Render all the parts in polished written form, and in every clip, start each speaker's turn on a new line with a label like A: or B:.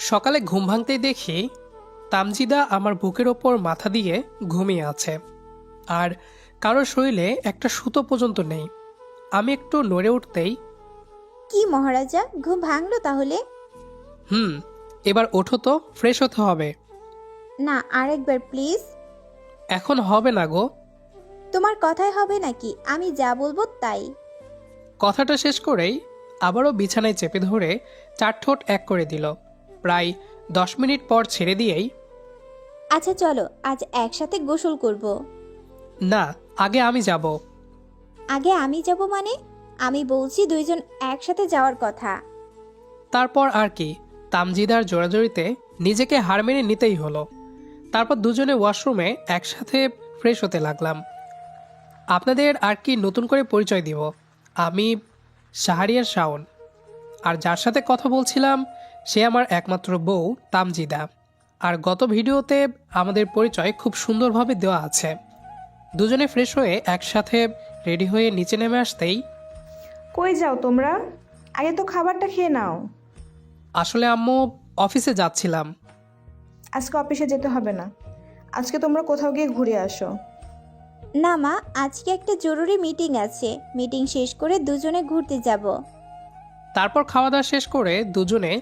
A: সকালে ঘুম ভাঙতেই দেখি তামজিদা আমার বুকের ওপর মাথা দিয়ে ঘুমিয়ে আছে, আর কারোর শরীরে একটা সুতো পর্যন্ত নেই। আমি একটু নড়ে উঠতেই,
B: কি মহারাজা, ঘুম ভাঙলো তাহলে?
A: হুম, এবার ওঠো তো, ফ্রেশ হতে হবে।
B: না, আরেকবার প্লিজ।
A: এখন হবে না গো।
B: তোমার কথাই হবে নাকি? আমি যা বলবো তাই।
A: কথাটা শেষ করেই আবারও বিছানায় চেপে ধরে চার ঠোঁট এক করে দিল। প্রায় 10 মিনিট পর ছেড়ে দিয়েই,
B: আচ্ছা চলো, আজ একসাথে গোসল করব।
A: না, আগে আমি যাব।
B: আগে আমি যাব মানে? আমি বলছি দুইজন একসাথে যাওয়ার কথা।
A: তারপর আর কি, তামজিদার জোরাজোরিতে নিজেকে হার মেনে নিতেই হলো। তারপর দুজনে ওয়াশরুমে একসাথে ফ্রেশ হতে লাগলাম। আপনাদের আর কি নতুন করে পরিচয় দিব, আমি শাহরিয়ার শাওন, আর যার সাথে কথা বলছিলাম সে আমার একমাত্র বউ তামজিদা। আর গত ভিডিওতে আমাদের পরিচয় খুব সুন্দরভাবে দেওয়া আছে। দুজনে ফ্রেশ হয়ে একসাথে রেডি হয়ে নিচে নেমে আসতেই,
C: কই যাও তোমরা? আগে তো খাবারটা খেয়ে নাও।
A: আসলে আম্মু, অফিসে যাচ্ছিলাম।
C: আজকে অফিসে যেতে হবে না, আজকে তোমরা কোথাও গিয়ে ঘুরে আসো।
B: না মা, আজকে একটা জরুরি মিটিং আছে, মিটিং শেষ করে দুজনে ঘুরতে যাব।
A: তারপর খাওয়া দাওয়া শেষ করে দুজনে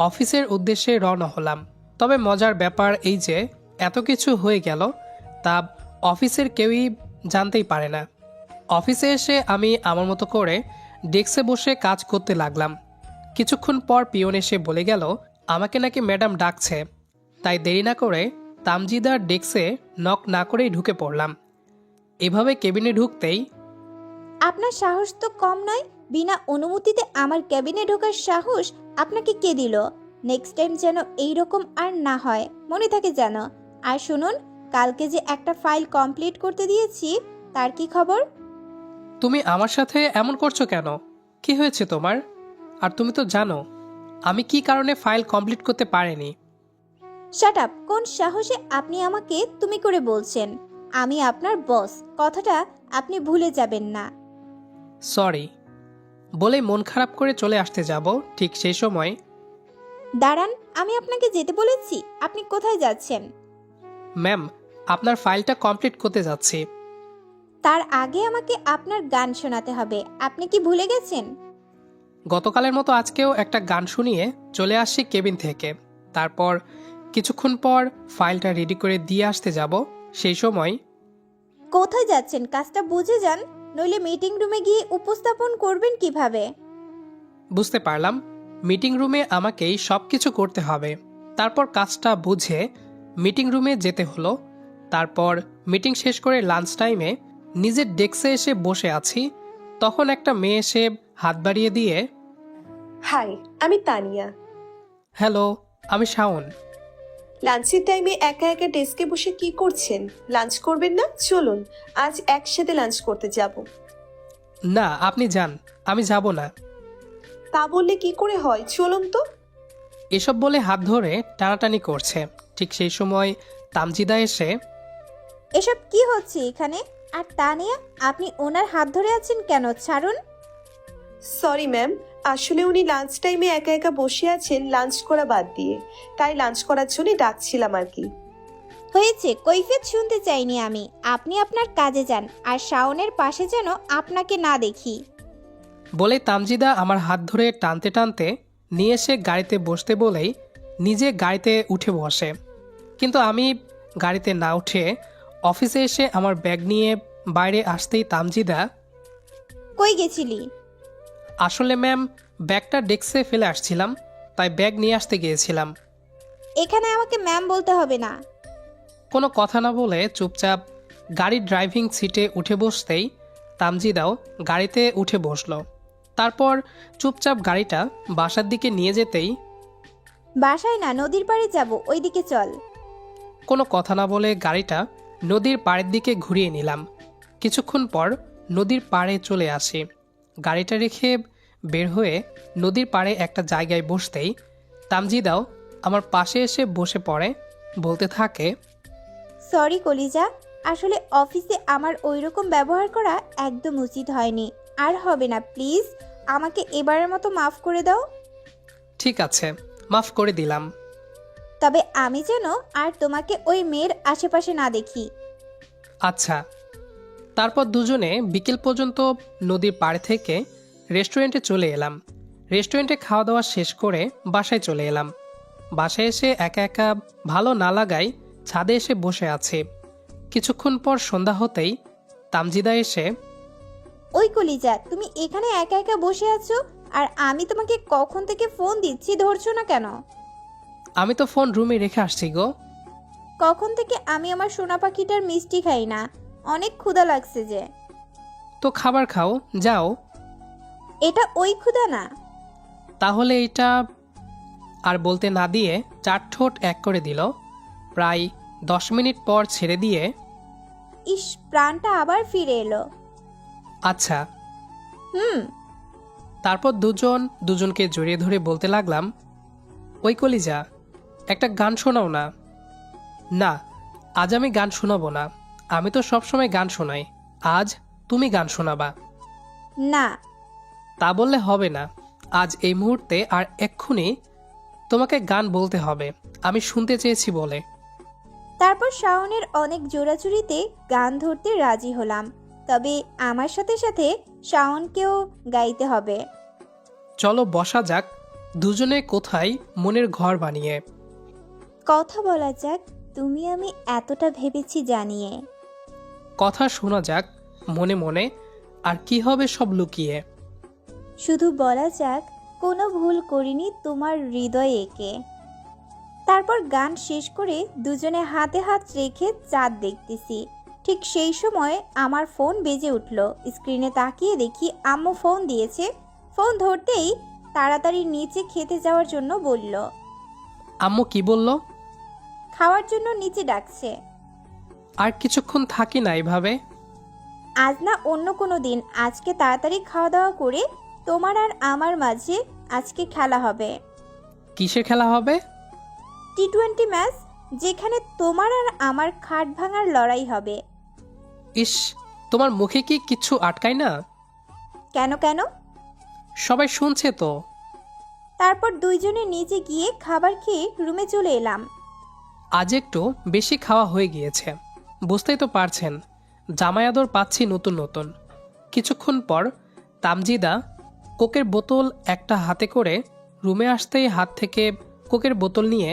A: অফিসের উদ্দেশ্যে রওনা হলাম। তবে মজার ব্যাপার এই যে এত কিছু হয়ে গেল তা অফিসের কেউই জানতেই পারে না। অফিসে এসে আমি আমার মতো করে ডেস্কে বসে কাজ করতে লাগলাম। কিছুক্ষণ পর পিয়ন এসে বলে গেল আমাকে নাকি ম্যাডাম ডাকছে। তাই দেরি না করে তামজিদার ডেস্কে নক না করেই ঢুকে পড়লাম। এভাবে কেবিনে ঢুকতেই,
B: আপনার সাহস তো কম নয়, বিনা অনুমতিতে আমার ক্যাবিনে ঢোকার সাহস আপনাকে কে দিল? নেক্সট টাইম যেন এইরকম আর না হয়, মনে থাকে যেন। আর শুনুন, কালকে যে একটা ফাইল কমপ্লিট করতে দিয়েছি, তার কি খবর?
A: তুমি আমার সাথে এমন করছো কেন? কি হয়েছে তোমার? আর তুমি তো জানো আমি কি কারণে ফাইল কমপ্লিট করতে পারিনি।
B: Shut up! কোন সাহসে আপনি আমাকে তুমি করে বলছেন? আমি আপনার বস, কথাটা আপনি ভুলে যাবেন না।
A: সরি বলে মন খারাপ করে চলে আসতে যাব, ঠিক সেই সময়,
B: দাঁড়ান, আমি আপনাকে যেতে বলেছি, আপনি কোথায় যাচ্ছেন?
A: ম্যাম, আপনার ফাইলটা কমপ্লিট করতে যাচ্ছি।
B: তার আগে আমাকে আপনার গান শোনাতে হবে, আপনি কি ভুলে গেছেন?
A: গতকালের মতো আজকেও একটা গান শুনিয়ে চলে আসছি কেবিন থেকে। তারপর কিছুক্ষণ পর ফাইলটা রেডি করে দিয়ে আসতে যাব, সেই সময়,
B: কোথায় যাচ্ছেন? কাজটা বুঝে যান, নইলে মিটিং রুমে গিয়ে উপস্থাপন করবেন কিভাবে?
A: বুঝতে পারলাম মিটিং রুমে আমাকেই সব কিছু করতে হবে। তারপর কাজটা বুঝে মিটিং রুমে যেতে হলো। তারপর মিটিং শেষ করে লাঞ্চ টাইমে নিজের ডেস্কে এসে বসে আছি, তখন একটা মেয়ে এসে হাত বাড়িয়ে দিয়ে,
D: হাই, আমি তানিয়া।
A: হ্যালো, আমি শাওন।
D: লাঞ্চের টাইমে একা একা ডেস্কে বসে কি করছেন? লাঞ্চ করবেন না? চলুন আজ একসাথে লাঞ্চ করতে যাব।
A: না, আপনি যান, আমি যাব না।
D: তা বললে কি করে হয়, চলুন তো।
A: এসব বলে হাত ধরে টানাটানি করছে। ঠিক সেই সময় তামজিদা এসে,
B: এসব কি হচ্ছে এখানে? আর তানিয়া, আপনি ওনার হাত ধরে আছেন কেন? ছাড়ুন।
D: সরি ম্যাম, আসলে উনি লাঞ্চ টাইমে একা একা বসে আছেন লাঞ্চ করা বাদ দিয়ে, তাই লাঞ্চ করার জন্য ডাকছিলাম আর কি।
B: হয়েছে, কৈফিয়ত শুনতে চাইনি আমি। আপনি আপনার কাজে যান, আর শাওনের পাশে যেন আপনাকে না দেখি।
A: বলে তামজিদা আমার হাত ধরে টানতে টানতে নিয়ে এসে গাড়িতে বসতে বলেই নিজে গাড়িতে উঠে বসে। কিন্তু আমি গাড়িতে না উঠে অফিসে এসে আমার ব্যাগ নিয়ে বাইরে আসতেই তামজিদা,
B: কই গেছিলি?
A: আসলে ম্যাম, ব্যাগটা ডেস্কে ফেলে আসছিলাম, তাই ব্যাগ নিয়ে আসতে গিয়েছিলাম।
B: এখানে আমাকে ম্যাম বলতে হবে না।
A: কোনো কথা না বলে চুপচাপ গাড়ির ড্রাইভিং সিটে উঠে বসতেই তামজিদাও গাড়িতে উঠে বসলো। তারপর চুপচাপ গাড়িটা বাসার দিকে নিয়ে যেতেই,
B: বাসায় না, নদীর পাড়ে যাব, ওইদিকে চল।
A: কোনো কথা না বলে গাড়িটা নদীর পাড়ের দিকে ঘুরিয়ে নিলাম। কিছুক্ষণ পর নদীর পাড়ে চলে আসি। গাড়িটা রেখে বের হয়ে নদীর পাড়ে একটা জায়গায় বসতেই তামজিদাও আমার পাশে এসে বসে পড়ে, বলতে থাকে,
B: সরি কলিজা, আসলে অফিসে আমার ওইরকম ব্যবহার করা একদম উচিত হয়নি। আর হবে না, প্লিজ আমাকে এবারের মতো মাফ করে দাও।
A: ঠিক আছে, মাফ করে দিলাম।
B: তবে আমি যেন আর তোমাকে ওই মেয়ের আশেপাশে না দেখি।
A: আচ্ছা। তারপর দুজনে বিকেল পর্যন্ত নদীর পাড়ে থেকে রেস্টুরেন্টে চলে এলাম। রেস্টুরেন্টে খাওয়া দাওয়া শেষ করে বাসায় চলে এলাম। বাসায় এসে একা একা ভালো না লাগায় ছাদে এসে বসে আছি। কিছুক্ষণ পর সন্ধ্যা হতেই তামজিদা এসে,
B: ওই কলিজা, তুমি এখানে একা একা বসে আছো আর আমি তোমাকে কখন থেকে ফোন দিচ্ছি, ধরছো না কেন?
A: আমি তো ফোন রুমে রেখে আসছি গো।
B: কখন থেকে আমি আমার সোনা পাখিটার মিষ্টি খাই না, অনেক ক্ষুধা লাগছে যে।
A: তো খাবার খাও, যাও।
B: এটা ওই ক্ষুধা না।
A: তাহলে এটা। আর বলতে না দিয়ে 4 ঠোঁট এক করে দিল। প্রায় 10 মিনিট পর ছেড়ে দিয়ে,
B: ইস, প্রাণটা আবার ফিরে এলো।
A: আচ্ছা।
B: হুম।
A: তারপর দুজনকে জড়িয়ে ধরে বলতে লাগলাম, ওই কলিজা, একটা গান শোনাও না। না, আজ আমি গান শোনাবো না। আমি তো সবসময় গান শোনাই, আজ তুমি গান শোনাবা।
B: না।
A: তা বললে হবে না। আজ এই মুহূর্তে আর এক্ষুনি তোমাকে গান বলতে হবে, আমি শুনতে চেয়েছি বলে।
B: তারপর শাওনের অনেক জোরাজুরিতে গান ধরতে রাজি হলাম, তবে আমার সাথে সাথে শাওনকেও গাইতে হবে।
A: চলো বসা যাক, দুজনে কোথায় মনের ঘর বানিয়ে।
B: কথা বলা যাক, তুমি আমি এতটা ভেবেছি জানিয়ে।
A: কথা শোনা যাক মনে মনে, আর কি হবে সব লুকিয়ে।
B: শুধু বলা যাক, কোনো ভুল করিনি তোমার হৃদয়ে এঁকে। তারপর গান শেষ করে দুজনে হাতে হাত রেখে চাঁদ দেখতেছি। ঠিক সেই সময় আমার ফোন বেজে উঠল। স্ক্রিনে তাকিয়ে দেখি আম্মু ফোন দিয়েছে। ফোন ধরতেই তাড়াতাড়ি নিচে খেতে যাওয়ার জন্য বলল।
A: আম্মু কি বলল?
B: খাওয়ার জন্য নিচে ডাকছে।
A: আর কিছুক্ষণ থাকি না এভাবে।
B: আজ না অন্য কোনো দিন, আজকে তাড়াতাড়ি খাওয়া দাওয়া করে তোমার আর আমার মাঝে আজকে খেলা হবে।
A: কিসের খেলা হবে?
B: টি-20 ম্যাচ, যেখানে তোমার আর আমার খাট ভাঙার লড়াই হবে।
A: ইস, তোমার মুখে কি কিচ্ছু আটকায় না?
B: কেন কেন?
A: সবাই শুনছে তো।
B: তারপর দুইজনে নিচে গিয়ে খাবার খেয়ে রুমে চলে এলাম।
A: আজ একটু বেশি খাওয়া হয়ে গিয়েছে, বুঝতেই তো পারছেন। জামাই আদর পাচ্ছি নতুন নতুন। কিছুক্ষণ পর তামজিদা কোকের বোতল একটা হাতে করে রুমে আসতেই হাত থেকে কোকের বোতল নিয়ে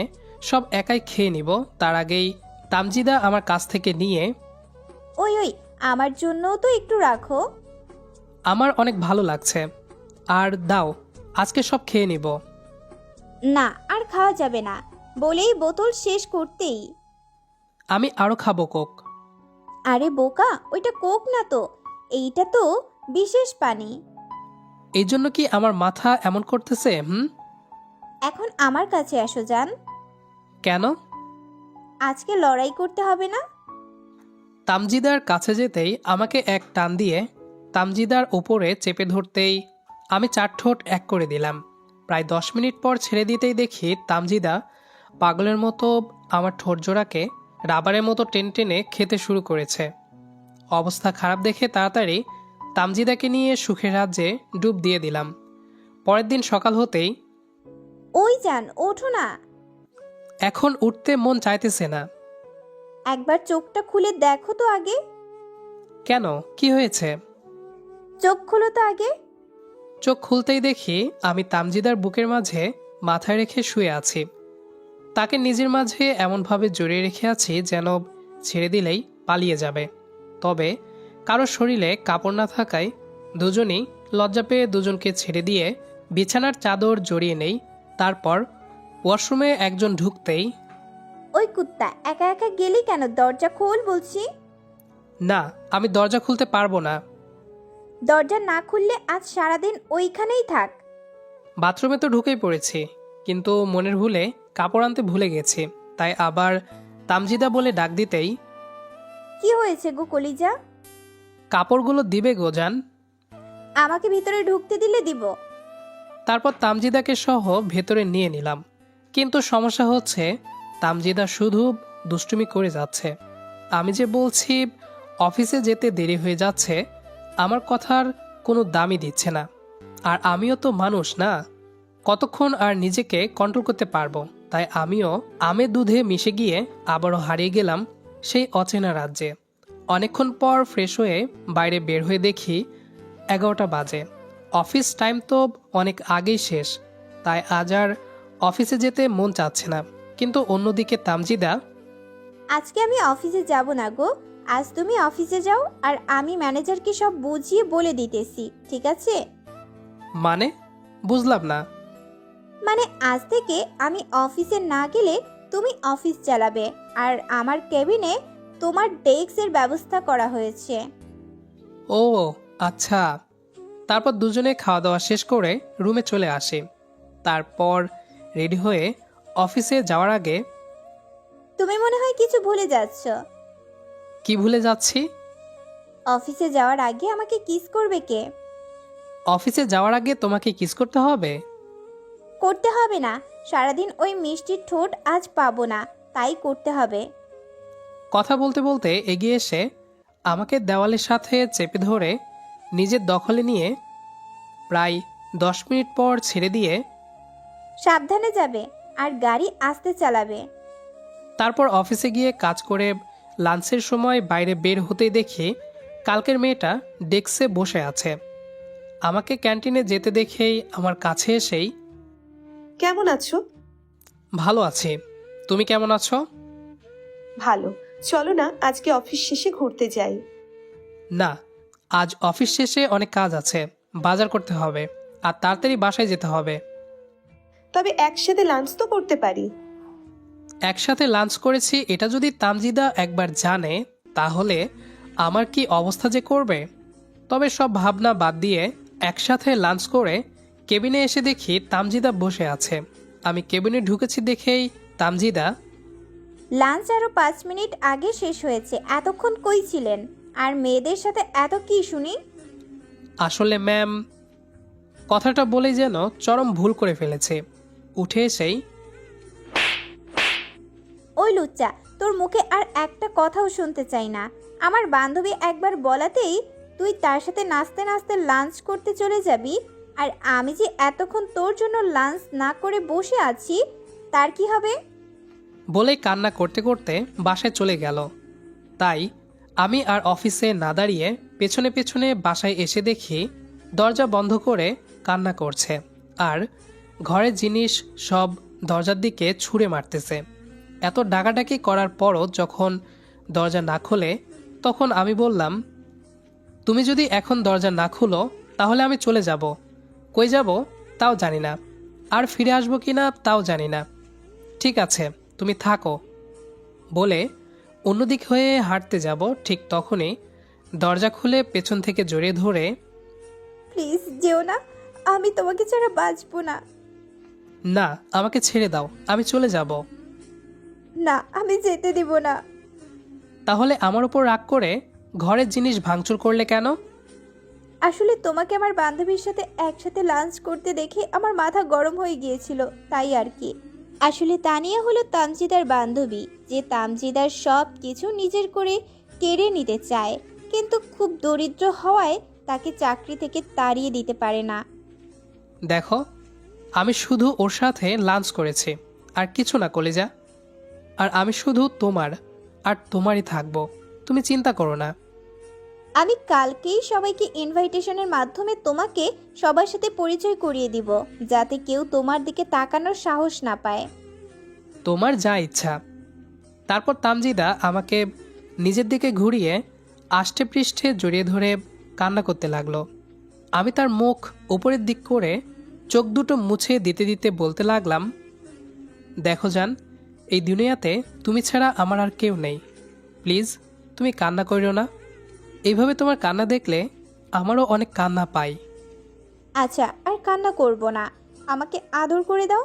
A: সব একাই খেয়ে নিব তার আগেই তামজিদা আমার কাছ থেকে নিয়ে,
B: ওই ওই, আমার জন্যও তো একটু রাখো।
A: আমার অনেক ভালো লাগছে, আর দাও, আজকে সব খেয়ে নিব।
B: না, আর খাওয়া যাবে না বলেই বোতল শেষ করতেই,
A: আমি আরও খাবো কোক।
B: আরে বোকা, ওইটা কোক না তো, এইটা তো বিশেষ পানি।
A: এই জন্য কি আমার মাথা এমন করতেছে?
B: এখন আমার কাছে আসো জান।
A: কেন?
B: আজকে লড়াই করতে হবে না?
A: তামজিদার কাছে যেতেই আমাকে এক টান দিয়ে তামজিদার ওপরে চেপে ধরতেই আমি 4 ঠোঁট এক করে দিলাম। প্রায় 10 মিনিট পর ছেড়ে দিতেই দেখি তামজিদা পাগলের মতো আমার ঠোঁট জোড়াকে রাবারের মতো টেনে টেনে খেতে শুরু করেছে। অবস্থা খারাপ দেখে তাড়াতাড়ি তামজিদাকে নিয়ে সুখের রাজ্যে ডুব দিয়ে দিলাম। পরের দিন সকাল হতেই,
B: ওই জান, ওঠো না।
A: এখন উঠতে মন চাইতেছে না।
B: একবার চোখটা খুলে দেখো তো আগে।
A: কেন, কি হয়েছে?
B: চোখ খুলো তো আগে।
A: চোখ খুলতেই দেখি আমি তামজিদার বুকের মাঝে মাথায় রেখে শুয়ে আছি। তাকে নিজের মাঝে এমনভাবে জড়িয়ে রেখে আছি যেন ছেড়ে দিলেই পালিয়ে যাবে। তবে কারো শরীরে কাপড় না থাকায় দুজনেই লজ্জা পেয়ে দুজনকে ছেড়ে দিয়ে বিছানার চাদর জড়িয়ে নেই। তারপর ওয়াশরুমে একজন ঢুকতেই,
B: ওই কুত্তা, একা একা গেলি কেন? দরজা খোল বলছি।
A: না, আমি দরজা খুলতে পারবো না।
B: দরজা না খুললে আজ সারাদিন ওইখানেই থাক।
A: বাথরুমে তো ঢুকেই পড়েছি, কিন্তু মনের ভুলে কাপড় আনতে ভুলে গেছি। তাই আবার তামজিদা বলে ডাক দিতেই,
B: কি হয়েছে গো কলিজা?
A: কাপড়গুলো দিবে গো জান।
B: আমাকে ভিতরে ঢুকতে দিলে দিব।
A: তারপর তামজিদাকে সহ ভেতরে নিয়ে নিলাম। কিন্তু সমস্যা হচ্ছে, তামজিদা শুধু দুষ্টুমি করে যাচ্ছে। আমি যে বলছি অফিসে যেতে দেরি হয়ে যাচ্ছে, আমার কথার কোনো দামই দিচ্ছে না। আর আমিও তো মানুষ না, কতক্ষণ আর নিজেকে কন্ট্রোল করতে পারবো। তাই আমিও আমে দুধে মিশে গিয়ে আবারও হারিয়ে গেলাম সেই অচেনা রাজ্যে। অনেকক্ষণ পর ফ্রেশ হয়ে বাইরে বের হয়ে দেখি 11টা বাজে। অফিস টাইম তো অনেক আগেই শেষ, তাই আজ আর অফিসে যেতে মন চাচ্ছে না। কিন্তু অন্যদিকে তামজিদা,
B: আজকে আমি অফিসে যাব না গো। আজ তুমি অফিসে যাও, আর আমি ম্যানেজারকে সব বুঝিয়ে বলে দিতেছি, ঠিক আছে?
A: মানে বুঝলাম না।
B: মানে আজ থেকে আমি অফিসে না গেলে তুমি অফিস চালাবে, আর আমার কেবিনে তোমার ডেস্কের ব্যবস্থা করা হয়েছে।
A: ও আচ্ছা। তারপর দুজনে খাওয়া দাওয়া শেষ করে রুমে চলে আসি। তারপর রেডি হয়ে অফিসে যাওয়ার আগে,
B: তুমি মনে হয় কিছু ভুলে যাচ্ছ।
A: কি ভুলে যাচ্ছি?
B: অফিসে যাওয়ার আগে আমাকে কিস করবে কে?
A: অফিসে যাওয়ার আগে তোমাকে কিস করতে হবে?
B: করতে হবে না, সারাদিন ওই মিষ্টির ঠোঁট আজ পাবো না, তাই করতে হবে।
A: কথা বলতে বলতে এগিয়ে এসে আমাকে দেওয়ালের সাথে চেপে ধরে নিজের দখলে নিয়ে প্রায় 10 মিনিট পর ছেড়ে দিয়ে
B: সাবধানে যাবে, আর গাড়ি আস্তে চালাবে।
A: তারপর অফিসে গিয়ে কাজ করে লাঞ্চের সময় বাইরে বের হতেই দেখি কালকের মেয়েটা ডেস্কে বসে আছে। আমাকে ক্যান্টিনে যেতে দেখেই আমার কাছে এসেই,
D: কেমন আছো?
A: ভালো আছি, তুমি কেমন আছো?
D: ভালো। চলো না আজকে অফিস শেষে ঘুরতে যাই।
A: না, আজ অফিস শেষে অনেক কাজ আছে, বাজার করতে হবে, আর তাড়াতাড়ি বাসায় যেতে হবে।
D: তবে একসাথে লাঞ্চ তো করতে পারি।
A: একসাথে লাঞ্চ করেছি এটা যদি তামজিদা একবার জানে, তাহলে আমার কি অবস্থা যে করবে। তবে সব ভাবনা বাদ দিয়ে একসাথে লাঞ্চ করে কেবিনে এসে দেখি তামজিদা বসে আছে। আমি কেবিনে ঢুকেছি দেখেই তামজিদা,
B: লাঞ্চ আরো 5 মিনিট আগে শেষ হয়েছে, এতক্ষণ কই ছিলেন? আর মেয়েদের সাথে এত কি শুনি?
A: আসলে ম্যাম, কথাটা বলেই যেন চরম ভুল করে ফেলেছে। উঠে এসেই,
B: ওই লুচ্চা, তোর মুখে আর একটা কথাও শুনতে চাই না। আমার বান্ধবী একবার বলাতেই তুই তার সাথে নাচতে নাচতে লাঞ্চ করতে চলে যাবি, আর আমি যে এতক্ষণ তোর জন্য লাঞ্চ না করে বসে আছি, তার কি হবে?
A: বলেই কান্না করতে করতে বাসায় চলে গেল। তাই আমি আর অফিসে না দাঁড়িয়ে পেছনে পেছনে বাসায় এসে দেখি দরজা বন্ধ করে কান্না করছে, আর ঘরের জিনিস সব দরজার দিকে ছুঁড়ে মারতেছে। এত ডাকাডাকি করার পরও যখন দরজা না খোলে, তখন আমি বললাম, তুমি যদি এখন দরজা না খুলো তাহলে আমি চলে যাব। কই যাব তাও জানি না, আর ফিরে আসবো কি না তাও জানি না। ঠিক আছে, তুমি থাকো। বলে অন্যদিক হয়ে হাঁটতে যাব, ঠিক তখনই দরজা খুলে পেছন থেকে জড়িয়ে ধরে,
B: প্লিজ যেও না, আমি তোমাকে ছাড়া বাঁচবো না।
A: না, আমাকে ছেড়ে দাও, আমি চলে যাব।
B: না, আমি যেতে দিব না।
A: তাহলে আমার উপর রাগ করে ঘরের জিনিস ভাঙচুর করলে কেন?
B: আসলে তোমাকে আমার বান্ধবীর সাথে একসাথে লাঞ্চ করতে দেখে আমার মাথা গরম হয়ে গিয়েছিল, তাই আর কি। আসলে তানিয়া হলো তামজিদার বান্ধবী, যে তামজিদার সব কিছু নিজের করে কেড়ে নিতে চায়, কিন্তু খুব দরিদ্র হওয়ায় তাকে চাকরি থেকে তাড়িয়ে দিতে পারে না।
A: দেখো, আমি শুধু ওর সাথে লাঞ্চ করেছি, আর কিছু না কলিজা। আর আমি শুধু তোমার আর তোমারই থাকবো, তুমি চিন্তা করো না।
B: আমি কালকেই সবাইকে ইনভাইটেশনের মাধ্যমে তোমাকে সবার সাথে পরিচয় করিয়ে দিব, যাতে কেউ তোমার দিকে তাকানোর সাহস না পায়।
A: তোমার যা ইচ্ছা। তারপর তামজিদা আমাকে নিজের দিকে ঘুরিয়ে আষ্টে পৃষ্ঠে জড়িয়ে ধরে কান্না করতে লাগলো। আমি তার মুখ উপরের দিক করে চোখ দুটো মুছে দিতে দিতে বলতে লাগলাম, দেখো জান, এই দুনিয়াতে তুমি ছাড়া আমার আর কেউ নেই। প্লিজ তুমি কান্না করিও না। এইভাবে তোমার কান্না দেখলে আমারও অনেক কান্না পাই।
B: আচ্ছা, আর কান্না করব না, আমাকে আদর করে দাও।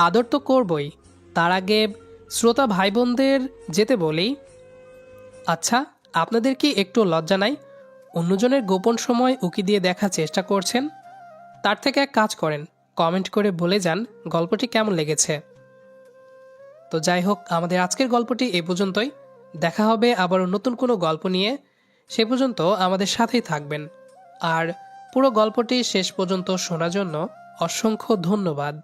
A: আদর তো করবই, তার আগে শ্রোতা ভাই বোনদের যেতে বলি। আচ্ছা, আপনাদের কি একটু লজ্জা নাই? অন্যজনের গোপন সময় উকি দিয়ে দেখার চেষ্টা করছেন। তার থেকে এক কাজ করেন, কমেন্ট করে বলে যান গল্পটি কেমন লেগেছে। তো যাই হোক, আমাদের আজকের গল্পটি এ পর্যন্তই। দেখা হবে আবারও নতুন কোনো গল্প নিয়ে। সে পর্যন্ত আমাদের সাথেই থাকবেন। আর পুরো গল্পটি শেষ পর্যন্ত শোনার জন্য অসংখ্য ধন্যবাদ।